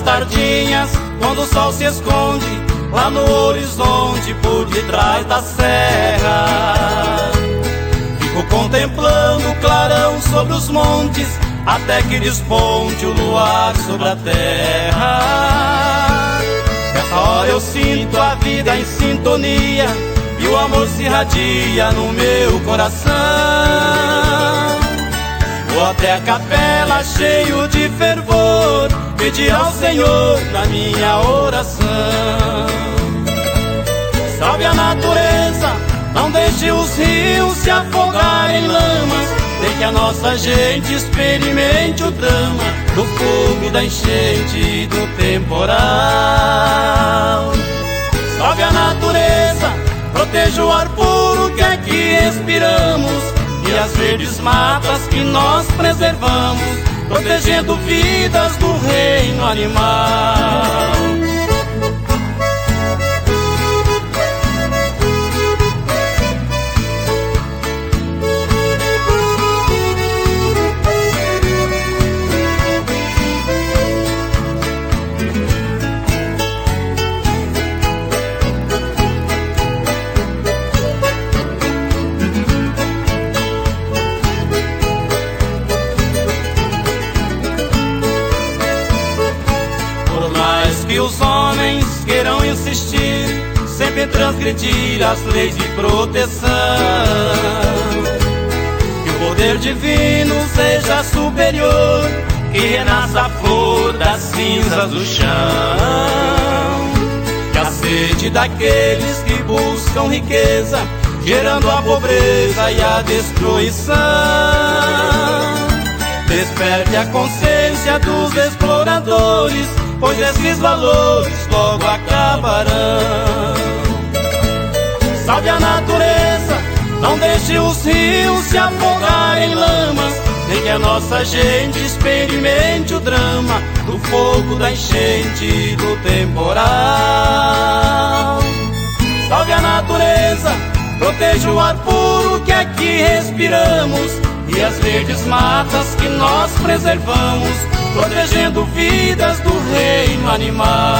tardinhas, quando o sol se esconde lá no horizonte por detrás da serra. Fico contemplando o clarão sobre os montes, até que desponte o luar sobre a terra. Nessa hora eu sinto a vida em sintonia e o amor se irradia no meu coração. Vou até a capela cheio de fervor, pedir ao Senhor na minha oração. Salve a natureza, não deixe os rios se afogar em lamas, deixe que a nossa gente experimente o drama do fogo, da enchente e do temporal. Salve a natureza, proteja o ar puro que aqui respiramos e as verdes matas que nós preservamos, protegendo vidas do reino animal. Que os homens queiram insistir, sempre transgredir as leis de proteção, que o poder divino seja superior, que renasça a flor das cinzas do chão, que a sede daqueles que buscam riqueza, gerando a pobreza e a destruição, desperte a consciência dos exploradores, pois esses valores logo acabarão. Salve a natureza, não deixe os rios se afogar em lamas, nem que a nossa gente experimente o drama do fogo, da enchente e do temporal. Salve a natureza, proteja o ar puro que aqui respiramos e as verdes matas que nós preservamos, protegendo vidas do reino animal.